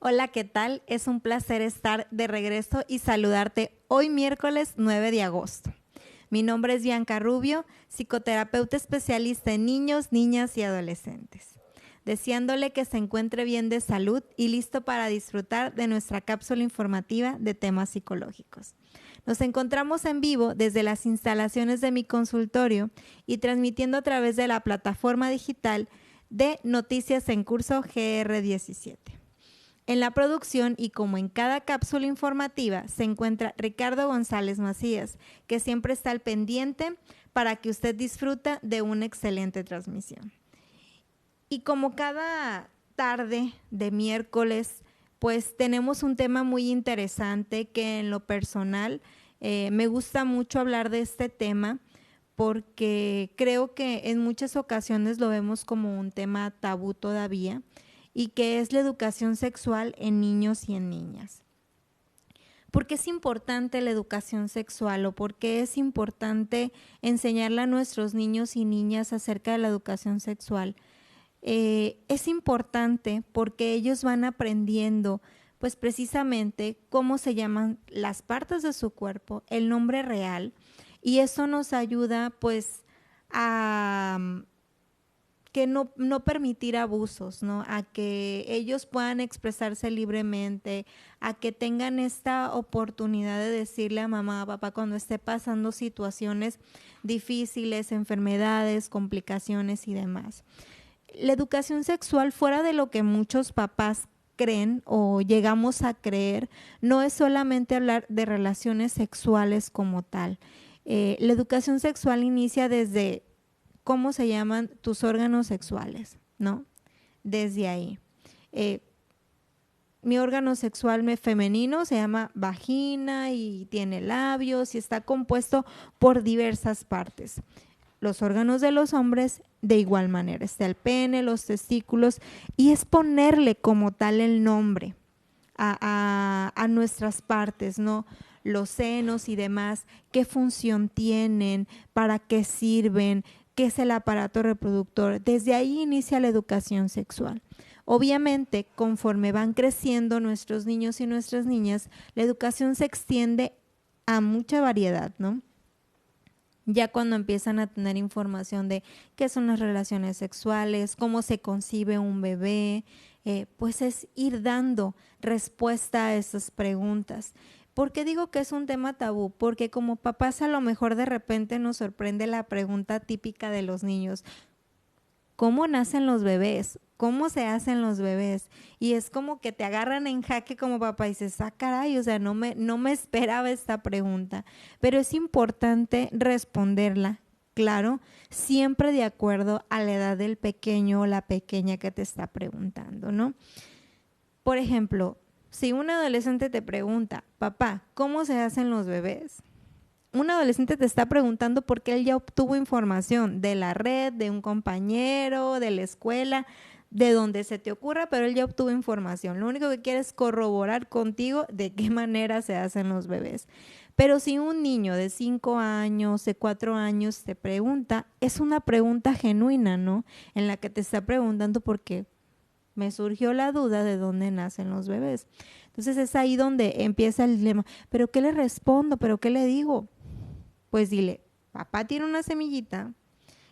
Hola, ¿qué tal? Es un placer estar de regreso y saludarte hoy miércoles 9 de agosto. Mi nombre es Bianca Rubio, psicoterapeuta especialista en niños, niñas y adolescentes. Deseándole que se encuentre bien de salud y listo para disfrutar de nuestra cápsula informativa de temas psicológicos. Nos encontramos en vivo desde las instalaciones de mi consultorio y transmitiendo a través de la plataforma digital de Noticias en Curso GR17. En la producción y como en cada cápsula informativa se encuentra Ricardo González Macías, que siempre está al pendiente para que usted disfruta de una excelente transmisión. Y como cada tarde de miércoles, pues tenemos un tema muy interesante que en lo personal me gusta mucho hablar de este tema porque creo que en muchas ocasiones lo vemos como un tema tabú todavía, y que es la educación sexual en niños y en niñas. ¿Por qué es importante la educación sexual o por qué es importante enseñarle a nuestros niños y niñas acerca de la educación sexual? Es importante porque ellos van aprendiendo pues precisamente cómo se llaman las partes de su cuerpo, el nombre real, y eso nos ayuda pues a que no permitir abusos, ¿no? A que ellos puedan expresarse libremente, a que tengan esta oportunidad de decirle a mamá, a papá cuando esté pasando situaciones difíciles, enfermedades, complicaciones y demás. La educación sexual, fuera de lo que muchos papás creen o llegamos a creer, no es solamente hablar de relaciones sexuales como tal. La educación sexual inicia desde cómo se llaman tus órganos sexuales, ¿no? Desde ahí. Mi órgano sexual femenino se llama vagina y tiene labios y está compuesto por diversas partes. Los órganos de los hombres de igual manera, está el pene, los testículos, y es ponerle como tal el nombre a nuestras partes, ¿no? Los senos y demás, qué función tienen, para qué sirven, qué es el aparato reproductor. Desde ahí inicia la educación sexual. Obviamente, conforme van creciendo nuestros niños y nuestras niñas, la educación se extiende a mucha variedad, ¿no? Ya cuando empiezan a tener información de qué son las relaciones sexuales, cómo se concibe un bebé, pues es ir dando respuesta a esas preguntas. ¿Por qué digo que es un tema tabú? Porque como papás a lo mejor de repente nos sorprende la pregunta típica de los niños: ¿cómo nacen los bebés? ¿Cómo se hacen los bebés? Y es como que te agarran en jaque como papá y dices, ah, caray, o sea, no me esperaba esta pregunta. Pero es importante responderla, claro, siempre de acuerdo a la edad del pequeño o la pequeña que te está preguntando, ¿no? Por ejemplo, si un adolescente te pregunta, papá, ¿cómo se hacen los bebés? Un adolescente te está preguntando porque él ya obtuvo información de la red, de un compañero, de la escuela, de donde se te ocurra, pero él ya obtuvo información. Lo único que quiere es corroborar contigo de qué manera se hacen los bebés. Pero si un niño de 5 años, de 4 años te pregunta, es una pregunta genuina, ¿no? En la que te está preguntando porque me surgió la duda de dónde nacen los bebés. Entonces es ahí donde empieza el dilema. ¿Pero qué le respondo? ¿Pero qué le digo? Pues dile, papá tiene una semillita,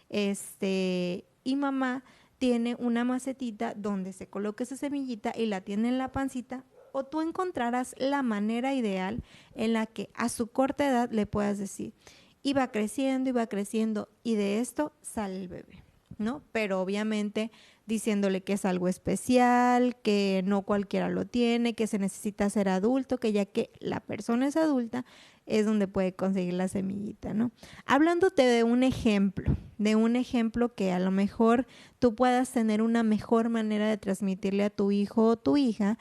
y mamá tiene una macetita donde se coloca esa semillita y la tiene en la pancita, o tú encontrarás la manera ideal en la que a su corta edad le puedas decir, y va creciendo y de esto sale el bebé, ¿no? Pero obviamente diciéndole que es algo especial, que no cualquiera lo tiene, que se necesita ser adulto, que ya que la persona es adulta, es donde puede conseguir la semillita, ¿no? Hablándote de un ejemplo que a lo mejor tú puedas tener una mejor manera de transmitirle a tu hijo o tu hija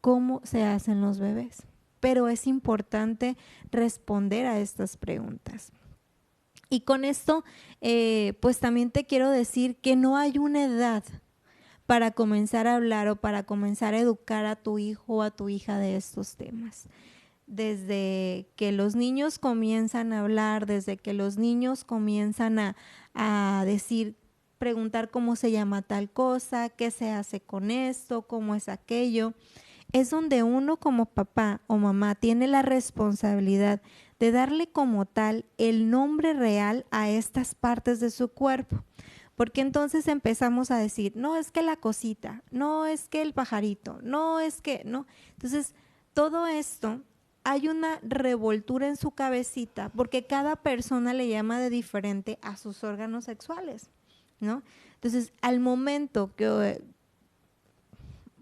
cómo se hacen los bebés. Pero es importante responder a estas preguntas. Y con esto, pues también te quiero decir que no hay una edad para comenzar a hablar o para comenzar a educar a tu hijo o a tu hija de estos temas. Desde que los niños comienzan a hablar, desde que los niños comienzan a decir, preguntar cómo se llama tal cosa, qué se hace con esto, cómo es aquello, es donde uno como papá o mamá tiene la responsabilidad de darle como tal el nombre real a estas partes de su cuerpo. Porque entonces empezamos a decir, no es que la cosita, no es que el pajarito, no es que, no. Entonces, todo esto hay una revoltura en su cabecita porque cada persona le llama de diferente a sus órganos sexuales, ¿no? Entonces, al momento que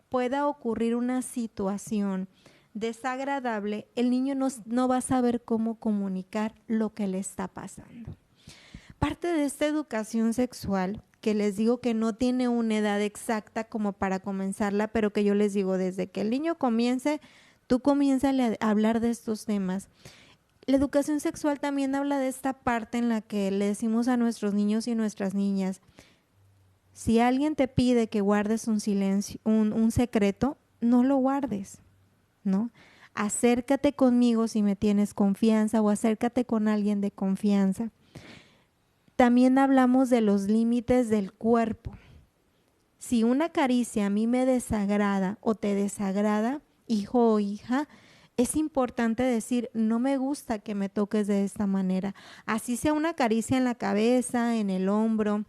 pueda ocurrir una situación desagradable, el niño no va a saber cómo comunicar lo que le está pasando. Parte de esta educación sexual, que les digo que no tiene una edad exacta como para comenzarla, pero que yo les digo, desde que el niño comience, tú comienzas a hablar de estos temas. La educación sexual también habla de esta parte en la que le decimos a nuestros niños y nuestras niñas, si alguien te pide que guardes un silencio, un secreto, no lo guardes, ¿no? Acércate conmigo si me tienes confianza o acércate con alguien de confianza. También hablamos de los límites del cuerpo. Si una caricia a mí me desagrada o te desagrada, hijo o hija, es importante decir, no me gusta que me toques de esta manera. Así sea una caricia en la cabeza, en el hombro.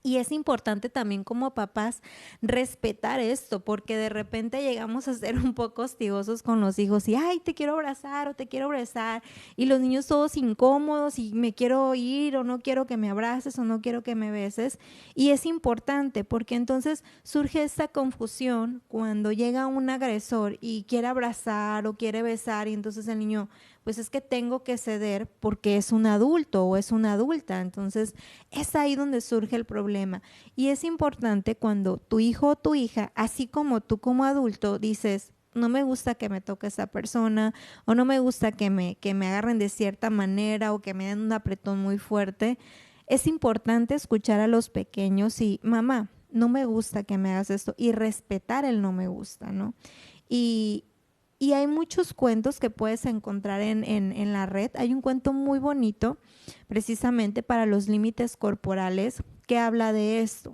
Y es importante también como papás respetar esto, porque de repente llegamos a ser un poco hostigosos con los hijos y, ay, te quiero abrazar o te quiero abrazar, y los niños todos incómodos y me quiero ir o no quiero que me abraces o no quiero que me beses. Y es importante porque entonces surge esta confusión cuando llega un agresor y quiere abrazar o quiere besar y entonces el niño, pues es que tengo que ceder porque es un adulto o es una adulta. Entonces es ahí donde surge el problema. Y es importante cuando tu hijo o tu hija, así como tú como adulto, dices, no me gusta que me toque esa persona o no me gusta que me agarren de cierta manera o que me den un apretón muy fuerte, es importante escuchar a los pequeños y, mamá, no me gusta que me hagas esto, y respetar el no me gusta, ¿no? Y hay muchos cuentos que puedes encontrar en la red. Hay un cuento muy bonito precisamente para los límites corporales que habla de esto.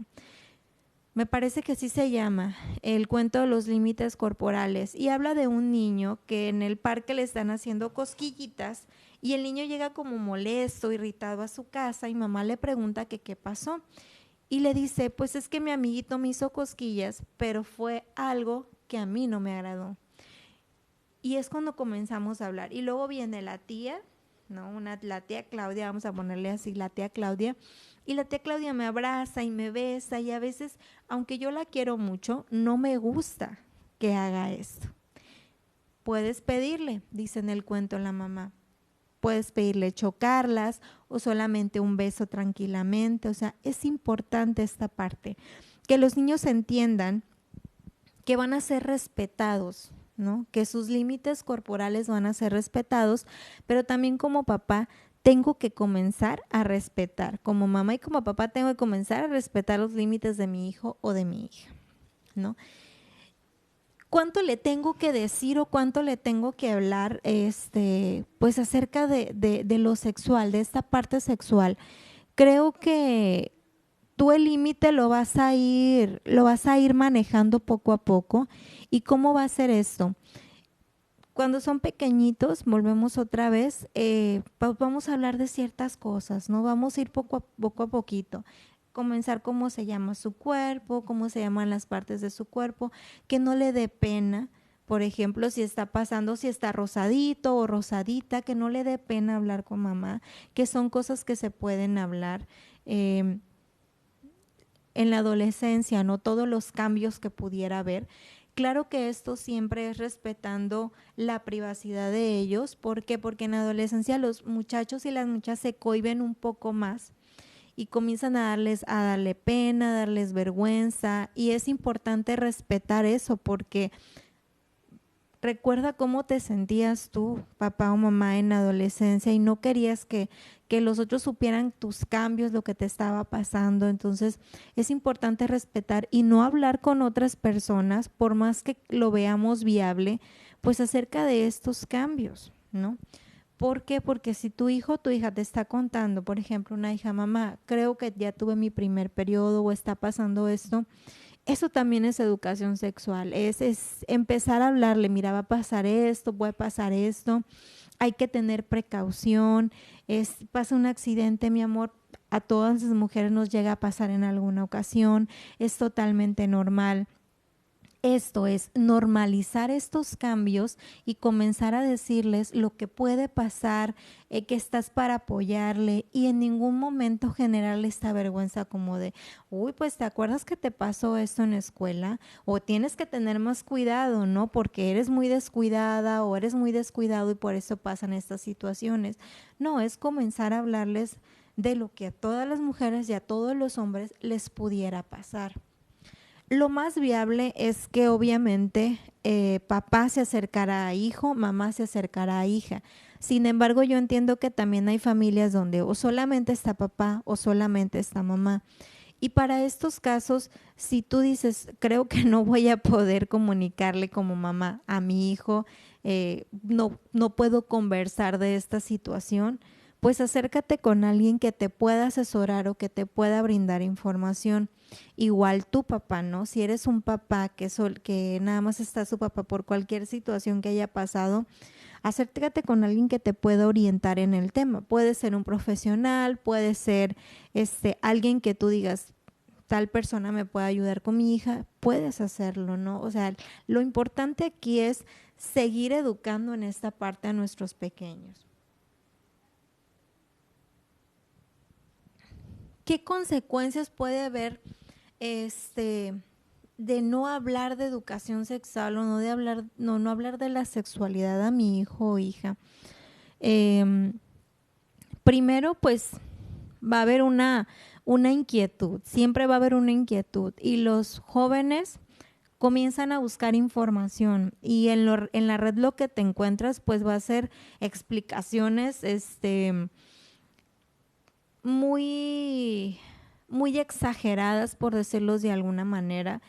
Me parece que así se llama, el cuento de los límites corporales, y habla de un niño que en el parque le están haciendo cosquillitas y el niño llega como molesto, irritado a su casa y mamá le pregunta que qué pasó y le dice, pues es que mi amiguito me hizo cosquillas, pero fue algo que a mí no me agradó. Y es cuando comenzamos a hablar. Y luego viene la tía, ¿no? La tía Claudia, vamos a ponerle así, la tía Claudia. Y la tía Claudia me abraza y me besa y a veces, aunque yo la quiero mucho, no me gusta que haga esto. Puedes pedirle, dice en el cuento la mamá. Puedes pedirle chocarlas o solamente un beso tranquilamente. O sea, es importante esta parte. Que los niños entiendan que van a ser respetados, ¿no? Que sus límites corporales van a ser respetados, pero también como papá tengo que comenzar a respetar, como mamá y como papá tengo que comenzar a respetar los límites de mi hijo o de mi hija, ¿no? ¿Cuánto le tengo que decir o cuánto le tengo que hablar pues acerca de lo sexual, de esta parte sexual? Creo que tú el límite lo vas a ir manejando poco a poco. ¿Y cómo va a ser esto? Cuando son pequeñitos, volvemos otra vez, vamos a hablar de ciertas cosas, ¿no? Vamos a ir poco a poquito. Comenzar cómo se llama su cuerpo, cómo se llaman las partes de su cuerpo, que no le dé pena. Por ejemplo, si está pasando, si está rosadito o rosadita, que no le dé pena hablar con mamá, que son cosas que se pueden hablar. En la adolescencia, ¿no? Todos los cambios que pudiera haber. Claro que esto siempre es respetando la privacidad de ellos. ¿Por qué? Porque en la adolescencia los muchachos y las muchachas se cohíben un poco más y comienzan a darle pena, a darles vergüenza, y es importante respetar eso porque recuerda cómo te sentías tú, papá o mamá, en la adolescencia y no querías que los otros supieran tus cambios, lo que te estaba pasando. Entonces es importante respetar y no hablar con otras personas, por más que lo veamos viable, pues acerca de estos cambios, ¿no? ¿Por qué? Porque si tu hijo o tu hija te está contando, por ejemplo, una hija, mamá, creo que ya tuve mi primer periodo o está pasando esto, Eso también es educación sexual, es empezar a hablarle, mira, va a pasar esto, puede pasar esto, hay que tener precaución, pasa un accidente, mi amor, a todas las mujeres nos llega a pasar en alguna ocasión, es totalmente normal. Esto es normalizar estos cambios y comenzar a decirles lo que puede pasar, que estás para apoyarle y en ningún momento generarle esta vergüenza como de, uy, pues te acuerdas que te pasó esto en la escuela o tienes que tener más cuidado, ¿no? Porque eres muy descuidada o eres muy descuidado y por eso pasan estas situaciones. No, es comenzar a hablarles de lo que a todas las mujeres y a todos los hombres les pudiera pasar. Lo más viable es que obviamente papá se acercará a hijo, mamá se acercará a hija. Sin embargo, yo entiendo que también hay familias donde o solamente está papá o solamente está mamá. Y para estos casos, si tú dices, creo que no voy a poder comunicarle como mamá a mi hijo, no puedo conversar de esta situación, pues acércate con alguien que te pueda asesorar o que te pueda brindar información. Igual tu papá, ¿no? Si eres un papá que nada más está su papá por cualquier situación que haya pasado, acércate con alguien que te pueda orientar en el tema. Puede ser un profesional, puede ser alguien que tú digas, tal persona me puede ayudar con mi hija, puedes hacerlo, ¿no? O sea, lo importante aquí es seguir educando en esta parte a nuestros pequeños. ¿Qué consecuencias puede haber de no hablar de educación sexual o no hablar de la sexualidad a mi hijo o hija? Primero, pues va a haber una inquietud, siempre va a haber una inquietud y los jóvenes comienzan a buscar información y en la red lo que te encuentras pues va a ser explicaciones muy, muy exageradas, por decirlo de alguna manera.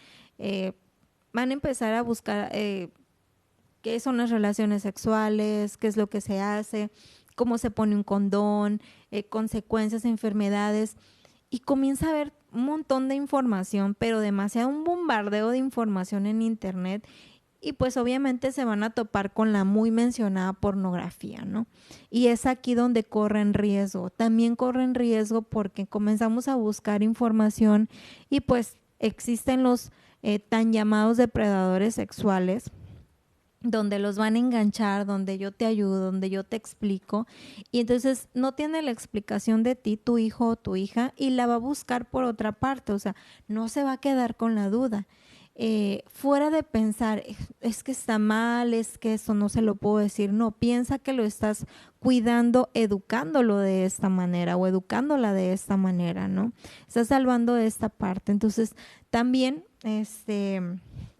Van a empezar a buscar qué son las relaciones sexuales, qué es lo que se hace, cómo se pone un condón, consecuencias, enfermedades, y comienza a haber un montón de información, pero demasiado un bombardeo de información en internet y pues obviamente se van a topar con la muy mencionada pornografía, ¿no? Y es aquí donde corren riesgo. También corren riesgo porque comenzamos a buscar información y pues existen los tan llamados depredadores sexuales donde los van a enganchar, donde yo te ayudo, donde yo te explico y entonces no tiene la explicación de ti, tu hijo o tu hija y la va a buscar por otra parte, o sea, no se va a quedar con la duda. Fuera de pensar, es que está mal, es que eso no se lo puedo decir, no, piensa que lo estás cuidando, educándolo de esta manera o educándola de esta manera, ¿no? Estás salvando esta parte, entonces también,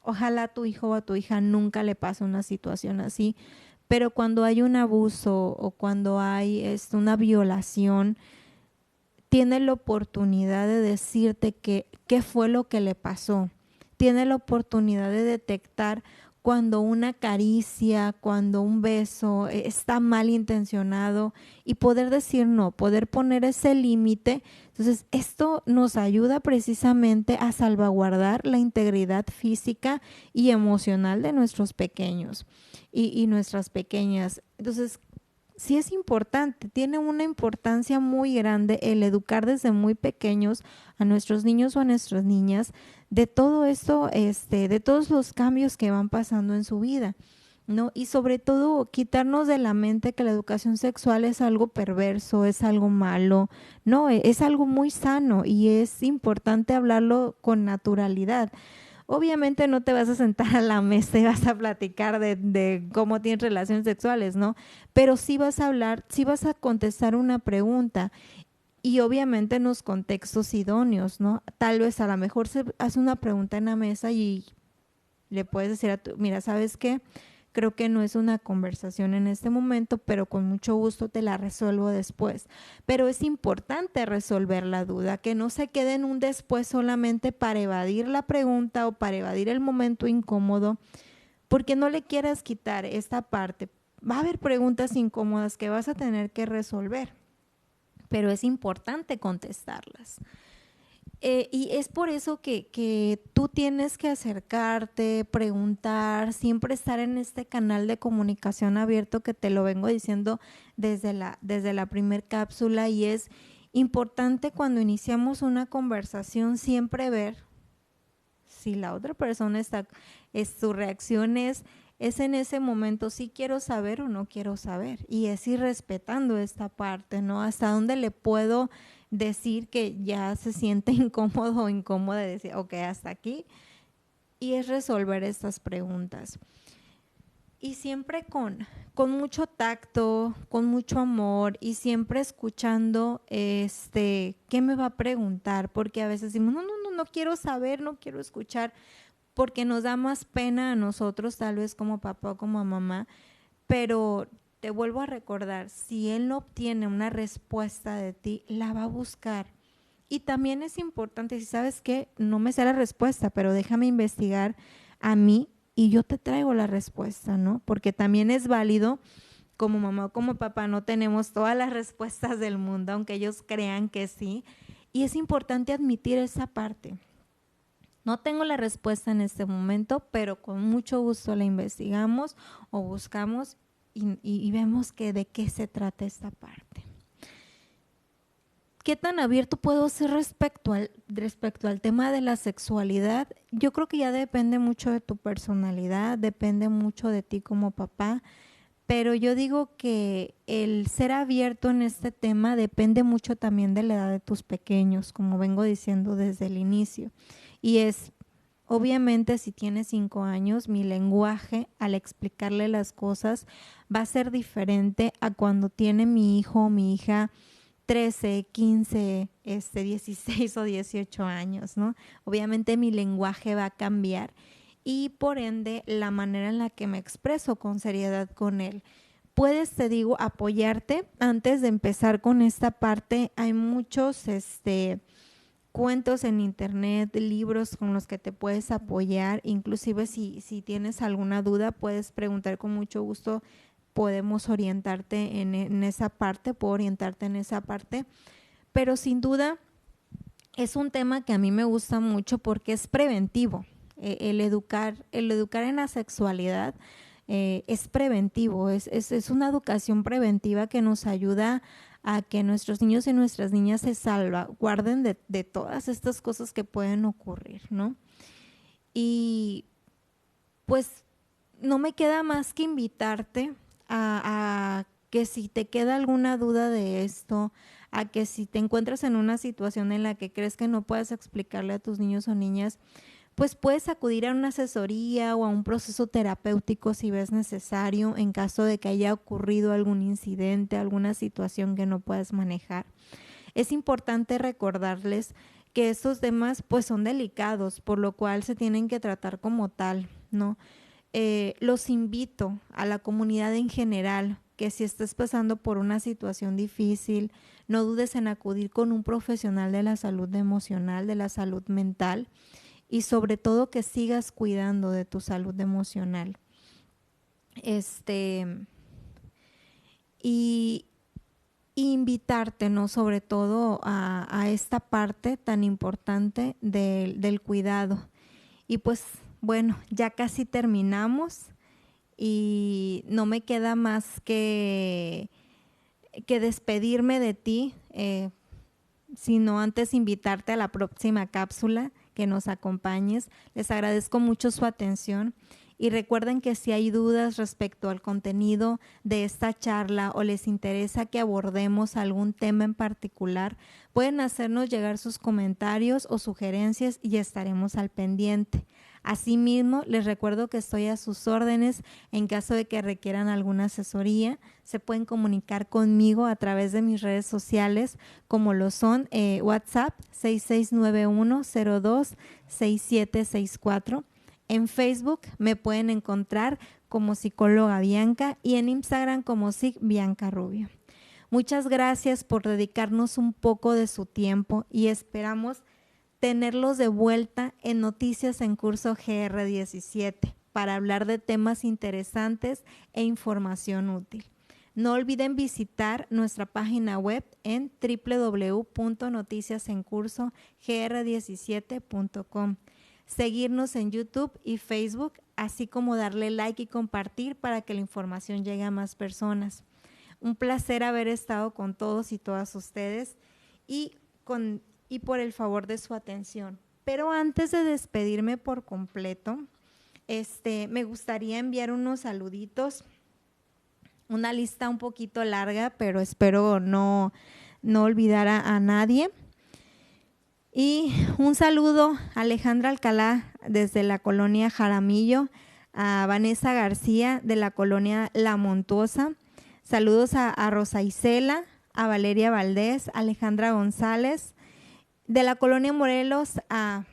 ojalá a tu hijo o a tu hija nunca le pase una situación así, pero cuando hay un abuso o cuando hay una violación, tiene la oportunidad de decirte qué fue lo que le pasó. Tiene la oportunidad de detectar cuando una caricia, cuando un beso está mal intencionado y poder decir no, poder poner ese límite. Entonces, esto nos ayuda precisamente a salvaguardar la integridad física y emocional de nuestros pequeños y nuestras pequeñas. Entonces, sí es importante, tiene una importancia muy grande el educar desde muy pequeños a nuestros niños o a nuestras niñas de todo esto, de todos los cambios que van pasando en su vida, ¿no? Y sobre todo quitarnos de la mente que la educación sexual es algo perverso, es algo malo, no, es algo muy sano y es importante hablarlo con naturalidad. Obviamente no te vas a sentar a la mesa y vas a platicar de cómo tienes relaciones sexuales, ¿no? Pero sí vas a hablar, sí vas a contestar una pregunta y obviamente en los contextos idóneos, ¿no? Tal vez a lo mejor se hace una pregunta en la mesa y le puedes decir a tu, mira, ¿sabes qué? Creo que no es una conversación en este momento, pero con mucho gusto te la resuelvo después. Pero es importante resolver la duda, que no se quede en un después solamente para evadir la pregunta o para evadir el momento incómodo, porque no le quieras quitar esta parte. Va a haber preguntas incómodas que vas a tener que resolver, pero es importante contestarlas. Y es por eso que tú tienes que acercarte, preguntar, siempre estar en este canal de comunicación abierto que te lo vengo diciendo desde la primer cápsula, y es importante cuando iniciamos una conversación siempre ver si la otra persona su reacción es en ese momento, si quiero saber o no quiero saber, y es ir respetando esta parte, ¿no? Hasta dónde le puedo decir que ya se siente incómodo o incómoda de decir, ok, hasta aquí, y es resolver estas preguntas. Y siempre con mucho tacto, con mucho amor, y siempre escuchando qué me va a preguntar, porque a veces decimos, no quiero saber, no quiero escuchar, porque nos da más pena a nosotros, tal vez como papá o como mamá, pero te vuelvo a recordar, si él no obtiene una respuesta de ti, la va a buscar. Y también es importante, si sabes que no me sé la respuesta, pero déjame investigar a mí y yo te traigo la respuesta, ¿no? Porque también es válido, como mamá o como papá, no tenemos todas las respuestas del mundo, aunque ellos crean que sí. Y es importante admitir esa parte. No tengo la respuesta en este momento, pero con mucho gusto la investigamos o buscamos y vemos que de qué se trata esta parte. ¿Qué tan abierto puedo ser respecto al tema de la sexualidad? Yo creo que ya depende mucho de tu personalidad, depende mucho de ti como papá, pero yo digo que el ser abierto en este tema depende mucho también de la edad de tus pequeños, como vengo diciendo desde el inicio. Y es, obviamente, si tienes 5 años, mi lenguaje al explicarle las cosas va a ser diferente a cuando tiene mi hijo o mi hija 13, 15, 16 o 18 años, ¿no? Obviamente mi lenguaje va a cambiar y por ende la manera en la que me expreso con seriedad con él. Puedes, te digo, apoyarte antes de empezar con esta parte. Hay muchos cuentos en internet, libros con los que te puedes apoyar. Inclusive si tienes alguna duda, puedes preguntar, con mucho gusto podemos orientarte en esa parte, puedo orientarte en esa parte. Pero sin duda es un tema que a mí me gusta mucho porque es preventivo. El educar en la sexualidad es preventivo, es una educación preventiva que nos ayuda a que nuestros niños y nuestras niñas se salvaguarden de todas estas cosas que pueden ocurrir, ¿no? Y pues no me queda más que invitarte a que si te queda alguna duda de esto, a que si te encuentras en una situación en la que crees que no puedes explicarle a tus niños o niñas, pues puedes acudir a una asesoría o a un proceso terapéutico si ves necesario en caso de que haya ocurrido algún incidente, alguna situación que no puedas manejar. Es importante recordarles que estos temas pues son delicados, por lo cual se tienen que tratar como tal, ¿no? Los invito a la comunidad en general que si estás pasando por una situación difícil, no dudes en acudir con un profesional de la salud emocional, de la salud mental, y sobre todo que sigas cuidando de tu salud emocional. Y invitarte, ¿no? Sobre todo a esta parte tan importante del cuidado. Y pues bueno, ya casi terminamos y no me queda más que despedirme de ti, sino antes invitarte a la próxima cápsula, que nos acompañes. Les agradezco mucho su atención y recuerden que si hay dudas respecto al contenido de esta charla o les interesa que abordemos algún tema en particular, pueden hacernos llegar sus comentarios o sugerencias y estaremos al pendiente. Asimismo, les recuerdo que estoy a sus órdenes en caso de que requieran alguna asesoría. Se pueden comunicar conmigo a través de mis redes sociales, como lo son WhatsApp 6691026764. En Facebook me pueden encontrar como psicóloga Bianca y en Instagram como Bianca Rubio. Muchas gracias por dedicarnos un poco de su tiempo y esperamos tenerlos de vuelta en Noticias en Curso GR17 para hablar de temas interesantes e información útil. No olviden visitar nuestra página web en www.noticiasencurso.gr17.com, seguirnos en YouTube y Facebook, así como darle like y compartir para que la información llegue a más personas. Un placer haber estado con todos y todas ustedes y por el favor de su atención. Pero antes de despedirme por completo, me gustaría enviar unos saluditos, una lista un poquito larga, pero espero no olvidar a nadie. Y un saludo a Alejandra Alcalá desde la colonia Jaramillo, a Vanessa García de la colonia La Montuosa, saludos a Rosa Isela, a Valeria Valdés, Alejandra González, de la colonia Morelos a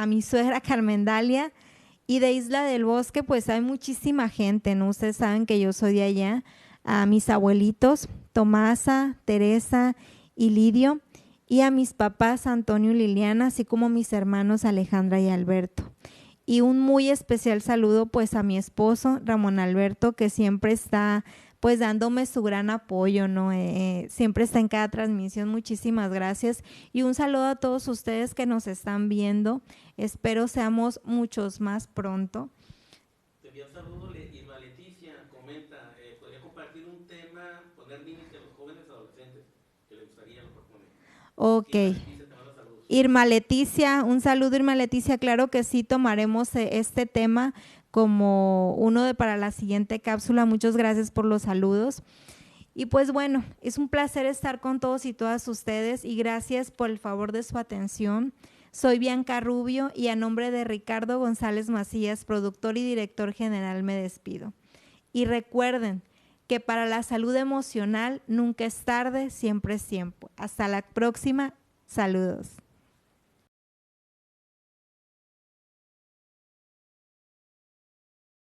mi suegra Carmen Dalia, y de Isla del Bosque pues hay muchísima gente, ¿no? Ustedes saben que yo soy de allá, a mis abuelitos Tomasa, Teresa y Lidio, y a mis papás Antonio y Liliana, así como mis hermanos Alejandra y Alberto. Y un muy especial saludo pues a mi esposo Ramón Alberto, que siempre está pues dándome su gran apoyo, ¿no? Siempre está en cada transmisión. Muchísimas gracias y un saludo a todos ustedes que nos están viendo. Espero seamos muchos más pronto. Te envío un saludo, Irma Leticia comenta, ¿podría compartir un tema, poner límite a los jóvenes adolescentes? Que le gustaría, lo propone. Ok. Irma Leticia, un saludo Irma Leticia, claro que sí, tomaremos este tema como uno para la siguiente cápsula. Muchas gracias por los saludos. Y pues bueno, es un placer estar con todos y todas ustedes y gracias por el favor de su atención. Soy Bianca Rubio y a nombre de Ricardo González Macías, productor y director general, me despido. Y recuerden que para la salud emocional nunca es tarde, siempre es tiempo. Hasta la próxima. Saludos.